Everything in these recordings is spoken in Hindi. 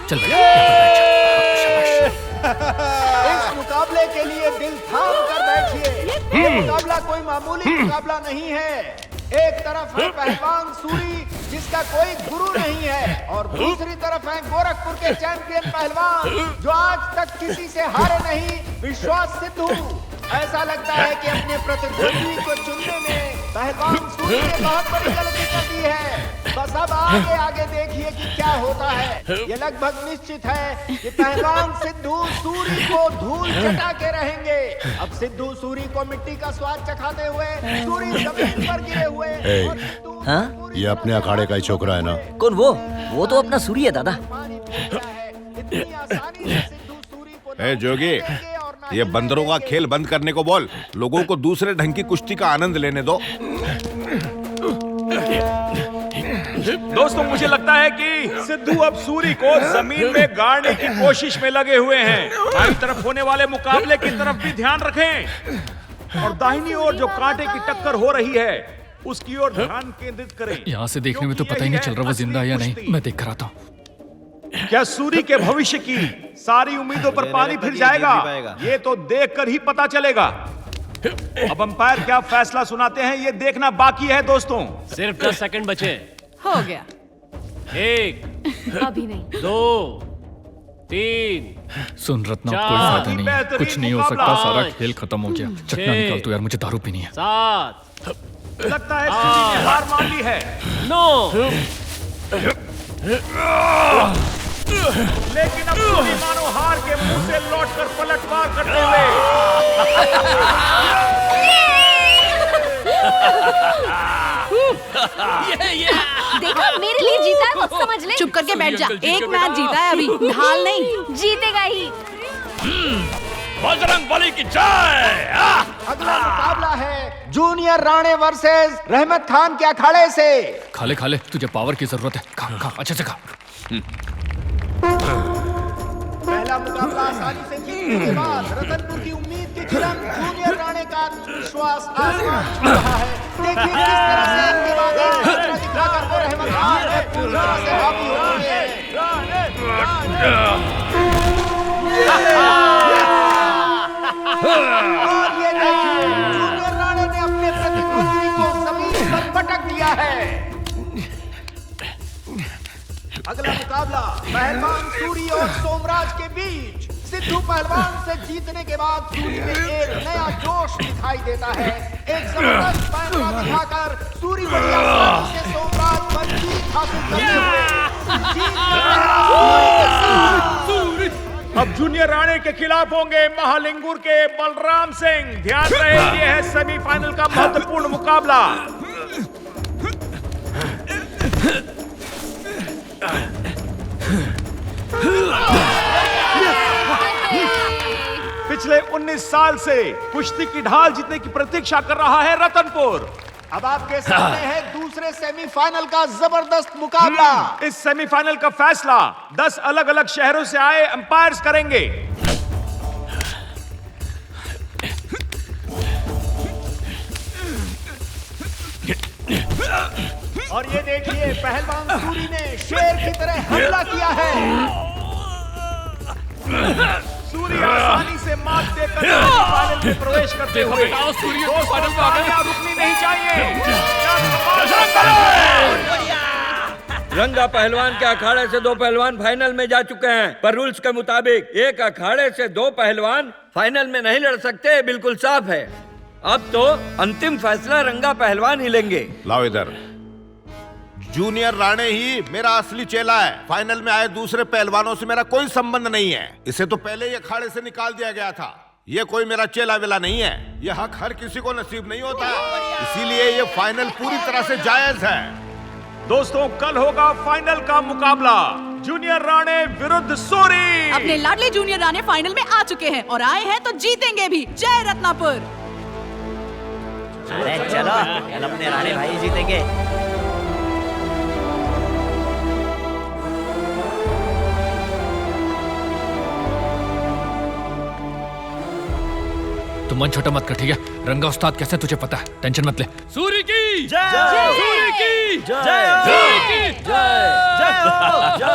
चल बैठ, यहाँ पर बैठ जा। इस मुकाबले के लिए दिल थाम कर बैठिए। ये मुकाबला कोई मामूली मुकाबला नहीं है। एक तरफ है पहलवान सूरी जिसका कोई गुरु नहीं है, और दूसरी तरफ है गोरखपुर के चैंपियन पहलवान जो आज तक किसी से हारे नहीं, विश्वास सिद्धू। ऐसा लगता है कि अपने प्रतिद्वंदी को चुनने में पहलवान सूरी ने बहुत बड़ी गलती कर दी है। बस अब आगे आगे देखिए कि क्या होता है। ये लगभग निश्चित है कि पहलवान सिद्धू सूरी को धूल चटा के रहेंगे। अब सिद्धू सूरी को मिट्टी का स्वाद चखाते हुए सूरी जमीन पर गिरे हुए और सिद्धू हाँ? ये अपने अखाड़े का ही छोकरा है ना? कौन वो? वो तो अपना सूरी है दादा। इतनी आसानी से सिद्धू सूरी को ए जोगी, ये बंदरों का खेल बंद करने को बोल। लोगों को दूसरे ढंग की कुश्ती का आनंद लेने दो। दोस्तों, मुझे लगता है कि सिद्धू अब सूरी को जमीन में गाड़ने की कोशिश में लगे हुए हैं। बाईं तरफ होने वाले मुकाबले की तरफ भी ध्यान रखें और दाहिनी ओर जो कांटे की टक्कर हो रही है उसकी ओर ध्यान केंद्रित करें। यहाँ से देखने में तो पता ही नहीं चल रहा वो जिंदा है या नहीं। मैं देख कर आता हूँ। क्या सूरी के भविष्य की सारी उम्मीदों पर पानी फिर जाएगा? ये तो देखकर ही पता चलेगा। अब अंपायर क्या फैसला सुनाते हैं ये देखना बाकी है दोस्तों। सिर्फ 10 सेकंड बचे। हो गया। 1, अभी नहीं। 2, 3। सुन रत्ना, चार। कोई फायदा नहीं है। बेहतरीन कुछ नहीं हो मुकाबला। सकता, सारा खेल खत्म हो गया। चटना छह। निकाल तू यार, मुझे दारू पीनी है। 7, लगता है सूरी ने हार मान ली है। 9। लेकिन अब सूरी मानो हार के मुंह से लौटकर पलटवार करते हुए देखा, मेरे लिए जीता है, वो समझ ले। चुप करके बैठ जा। एक मैच जीता है अभी, ढाल नहीं। जीतेगा ही। बजरंग बली की जय। अगला मुकाबला है जूनियर राणे वर्सेस रहमत खान के अखाड़े से। खा ले, तुझे पावर की जरूरत है। खा अच्छे से खा। पहला मुकाबला आसानी से जीतने के बाद रतनपुर की उम्मीद की किरण जूनियर राणे का आत्मविश्वास आसमान छू रहा है। देखिए किस तरह से इनके बाद एक खतरा दिखाकर वो रहमत खान पे पूरी तरह से हावी हो गए हैं। और ये देखिए जूनियर राणे ने अपने प्रतिद्वंदी को जमीन पर पटक दिया है। अगला मुकाबला पहलवान सूरी और सोमराज के बीच। सिद्धू पहलवान से जीतने के बाद सूरी में एक नया जोश दिखाई देता है। एक जबरदस्त फैसला दिखाकर सूरी बड़ी आसानी से सोमराज पर जीत हासिल करते हुए जीत का पहरा सूरी के साथ। अब जूनियर राणे के खिलाफ होंगे महालिंगुर के बलराम सिंह। ध्यान रहे, ये है सेमीफाइनल का महत्वपूर्ण मुकाबला। पिछले 19 साल से कुश्ती की ढाल जीतने की प्रतीक्षा कर रहा है रतनपुर। अब आपके सामने है दूसरे सेमीफाइनल का जबरदस्त मुकाबला। इस सेमीफाइनल का फैसला 10 अलग अलग शहरों से आए अंपायर्स करेंगे। और ये देखिए पहलवान सूरी ने शेर की तरह हमला किया है। सूरी आसानी से मात देकर सेमीफाइनल में प्रवेश करते हुए दोस्तों तालियां रुकनी नहीं चाहिए। रंगा पहलवान के अखाड़े से 2 पहलवान फाइनल में जा चुके हैं, पर रूल्स के मुताबिक एक अखाड़े से 2 पहलवान फाइनल में नहीं लड़ सकते। बिल्कुल साफ है। अब तो अंतिम फैसला रंगा पहलवान ही लेंगे। लाओ इधर। जूनियर राणे ही मेरा असली चेला है। फाइनल में आए दूसरे पहलवानों से मेरा कोई संबंध नहीं है। इसे तो पहले ही अखाड़े से निकाल दिया गया था। ये कोई मेरा चेला वेला नहीं है। ये हक हर किसी को नसीब नहीं होता, इसीलिए ये फाइनल पूरी तरह से जायज है। दोस्तों, कल होगा फाइनल का मुकाबला जूनियर राणे विरुद्ध सूरी। अपने लाडले जूनियर राणे फाइनल में आ चुके हैं और आए हैं तो जीतेंगे भी। जय रत्नापुर। अरे चलो, कल अपने राणे भाई जीतेंगे। तुम मन छोटा मत कर, ठीक है? रंगा उस्ताद कैसे तुझे पता है, टेंशन मत ले। सूरी की जय, सूरी की जय, सूरी की जय, जय, जय।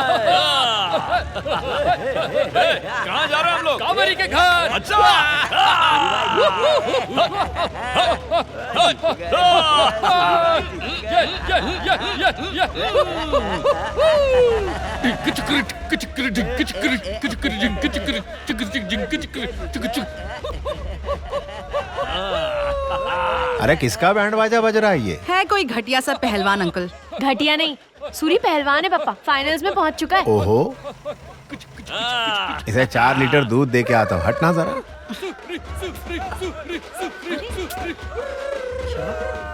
कहाँ जा रहे हैं हम लोग? कावेरी के घर। अच्छा। अरे किसका बैंड बाजा बज रहा है ये? है कोई घटिया सा पहलवान अंकल। घटिया नहीं, सूरी पहलवान है पापा, फाइनल्स में पहुंच चुका है। ओहो, इसे 4 लीटर दूध दे के आता हूँ। हटना जरा।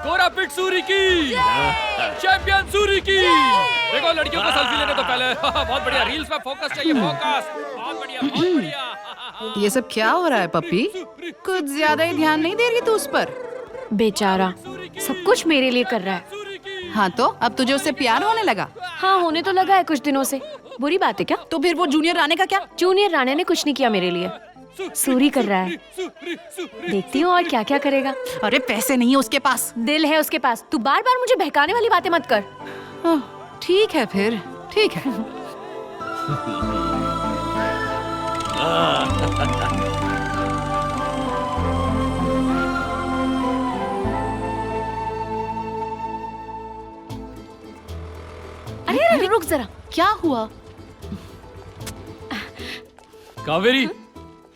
कोरापिट सूरी की, चैंपियन सूरी की। देखो लड़कियों को सेल्फी लेने तो पहले बहुत बढ़िया, रील्स पे फोकस चाहिए, फोकस। बहुत बढ़िया, बहुत बढ़िया। ये सब क्या हो रहा है पप्पी? कुछ ज्यादा ही ध्यान नहीं दे रही तू उस पर? बेचारा सब कुछ मेरे लिए कर रहा है। हाँ तो अब तुझे उससे प्यार होने लगा? हाँ होने तो लगा है कुछ दिनों से। बुरी बात है क्या? तो फिर वो जूनियर राणे का क्या? जूनियर राणे ने कुछ नहीं किया मेरे लिए, सूरी कर रहा है। देखती हूँ और क्या क्या करेगा। अरे पैसे नहीं है उसके पास, दिल है उसके पास। तू बार बार मुझे बहकाने वाली बातें मत कर। ठीक है फिर, ठीक है। अरे रुक जरा, क्या हुआ? कावेरी,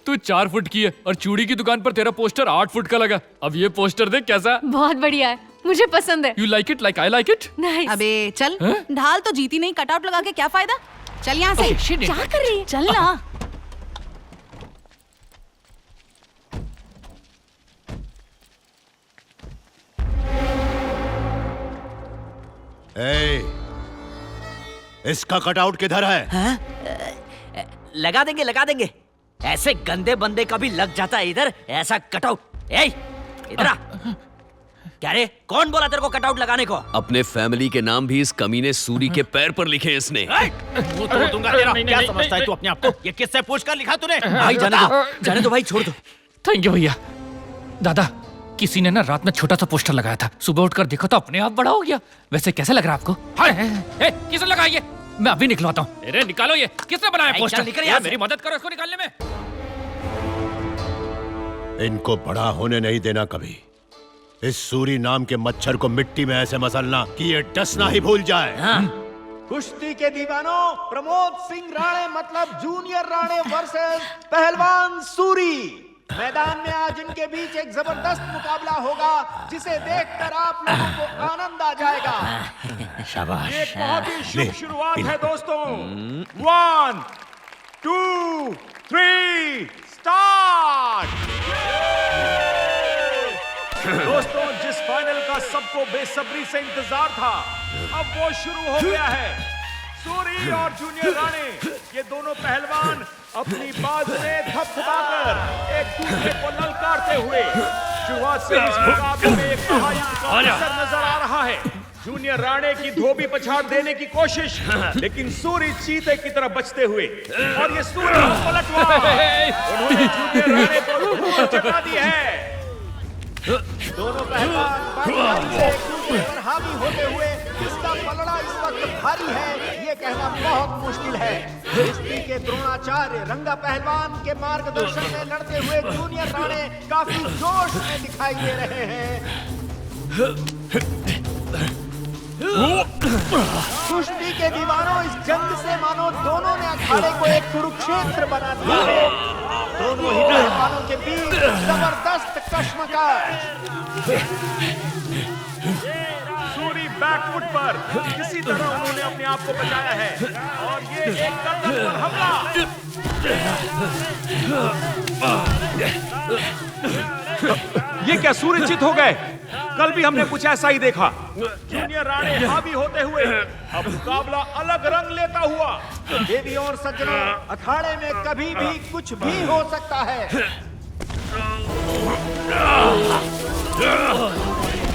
तू 4 फुट की है और चूड़ी की दुकान पर तेरा पोस्टर 8 फुट का लगा। अब ये पोस्टर देख कैसा। बहुत बढ़िया है, मुझे पसंद है। You like it like I like it. Nice. अबे चल, ढाल तो जीती नहीं, कटआउट लगा के क्या फायदा? चल यहाँ से। क्या कर रही है? चल ना। इसका कटआउट किधर है? लगा देंगे, लगा देंगे। ऐसे गंदे बंदे का भी लग जाता है इधर ऐसा कटआउट। ए, इधर आ। क्या रे, कौन बोला तेरे को कटआउट लगाने को? अपने फैमिली के नाम भी इस कमीने सूरी के पैर पर लिखे इसने। वो तो दूंगा तेरा। क्या समझता है तू अपने आप को? ये किससे पूछकर लिखा तूने? भाई जाने दो भाई, छोड़ दो। थैंक यू भैया। दादा, किसी ने ना रात में छोटा सा पोस्टर लगाया था, सुबह उठकर देखो तो अपने आप बड़ा हो गया। वैसे कैसे लग रहा है आपको? किसने लगाया ये? मैं अभी निकलवाता हूँ। अरे निकालो, ये किसने बनाया पोस्टर? यार मेरी मदद करो इसको निकालने में। इनको बड़ा होने नहीं देना कभी। इस सूरी नाम के मच्छर को मिट्टी में ऐसे मसलना कि ये डसना ही भूल जाए। कुश्ती के दीवानों, प्रमोद सिंह राणे मतलब जूनियर राणे वर्सेस पहलवान सूरी। मैदान में आज इनके बीच एक जबरदस्त मुकाबला होगा जिसे देखकर आप लोगों को आनंद आ जाएगा। शाबाश। एक बहुत ही शुभ शुरुआत है दोस्तों। 1, 2, 3, स्टार्ट। दोस्तों, जिस फाइनल का सबको बेसब्री से इंतजार था, अब वो शुरू हो गया है। सूरी और जूनियर राणे, ये दोनों पहलवान अपनी बाजुएं थपथपाकर एक दूसरे को ललकारते हुए शुरुआत से इस मुकाबले में एक महायुद्ध का असर नजर आ रहा है। जूनियर राणे की धोबी पछाड़ देने की कोशिश, लेकिन सूरी चीते की तरह बचते हुए, और ये सूरी पलटवार, उन्होंने जूनियर राणे को चटा दी है। दोनों पहलवान बारी से एक दूसरे पर हावी होते हुए इसका पलड़ा इस वक्त भारी है, ये कहना बहुत मुश्किल है। कुश्ती के द्रोणाचार्य रंगा पहलवान के मार्गदर्शन में लड़ते हुए जूनियर राणे काफी जोश में दिखाई दे रहे हैं। कुश्ती के दीवानों, इस जंग से मानो दोनों ने अखाड़े को एक कुरुक्षेत्र बना दिया है। दोनों ही पहलवानों के बीच जबरदस्त कश्मकश। सूरी बैकफुट पर किसी तरह उन्होंने अपने आप को बचाया है, और ये एक गर्दन पर हमला। ये क्या सूरी चित हो गए? कल भी हमने कुछ ऐसा ही देखा। जूनियर राणे हावी होते हुए अब मुकाबला अलग रंग लेता हुआ। देवियों और सज्जनों, अखाड़े में कभी भी कुछ भी हो सकता है।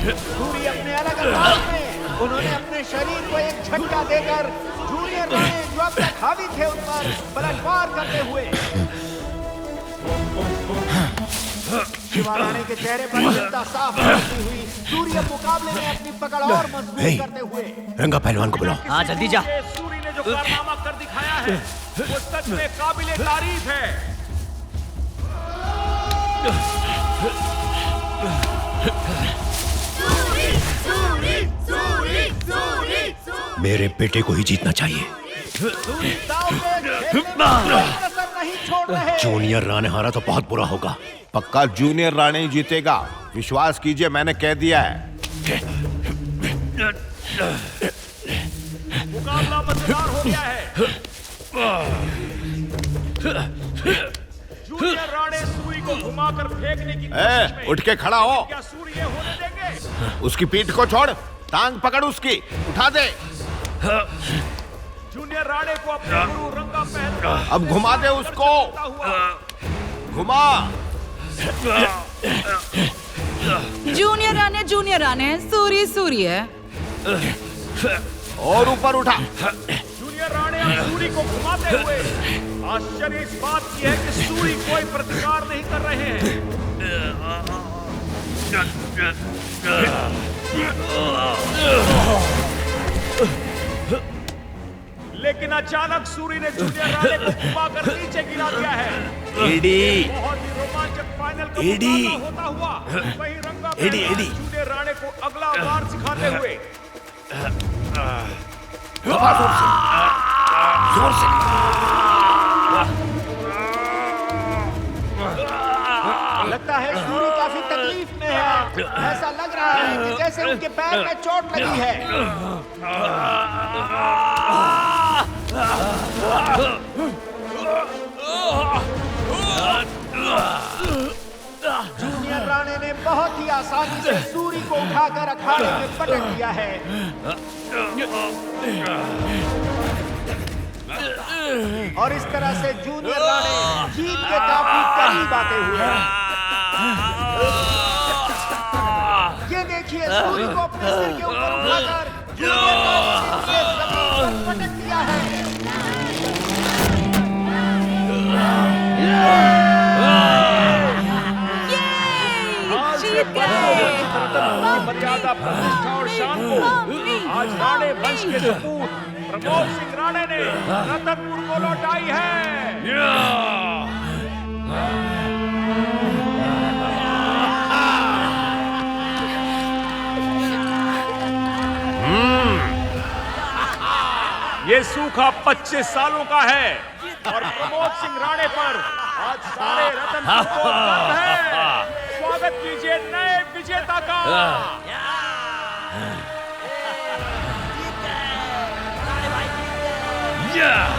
सूरी अपने अलग अंदाज में उन्होंने अपने शरीर को एक झटका देकर जूनियर राणे जो अब तक हावी थे उन पर पलटवार करते हुए। शिवा राणे के चेहरे पर चिंता साफ होती हुई सूर्य मुकाबले में अपनी पकड़ और मजबूत करते हुए। रंगा पहलवान को बुलाओ। हाँ जल्दी जा। सूरी ने जो कारनामा कर दिखाया है वो सच में काबिले तारीफ है। मेरे बेटे को ही जीतना चाहिए। नहीं छोड़ रहे। जूनियर राणे हारा तो बहुत बुरा होगा। पक्का जूनियर राणे ही जीतेगा, विश्वास कीजिए, मैंने कह दिया है। मुकाबला मजेदार हो गया है। जूनियर राणे सूरी को घुमाकर फेंकने की कोशिश में। उठ के खड़ा हो। क्या सूरी ये होने देंगे? उसकी पीठ को छोड़, टांग पकड़ उसकी, उठा दे। जूनियर राणे को अपने गुरु रंगा पहलवान अब घुमा दे उसको, घुमा। जूनियर राणे सूरी सूरी है। और ऊपर उठा। जूनियर राणे अब सूरी को घुमाते हुए। आश्चर्य इस बात की है कि सूरी कोई प्रतिकार नहीं कर रहे हैं। लेकिन अचानक सूरी ने जूनियर राणे को घुमाकर नीचे गिरा दिया है। बहुत ही रोमांचक फाइनल का मुकाबला होता हुआ वहीं रंगा पहलवान जूनियर राणे को अगला वार सिखाते हुए। जोर से। लगता है सूरी काफी तकलीफ में है। ऐसा लग रहा है कि जैसे उनके पैर में चोट लगी है। जूनियर राणे ने बहुत ही आसानी से सूरी को उठाकर अखाड़े में पटक दिया है। और इस तरह से जूनियर राणे जीत के काफी करीब आते हुए। ये देखिए, सूरी को अपने सिर के ऊपर उठाकर जूनियर राणे ने जमीन पर पटक दिया है। मर्यादा, प्रतिष्ठा और शान को आज राणे वंश के सपूत प्रमोद सिंह राणे ने रतनपुर को लौटाई है। ये सूखा 25 सालों का है और प्रमोद सिंह राणे पर आज सारे रतनपुर को गर्व है। स्वागत कीजिए नए विजेता का। Yeah!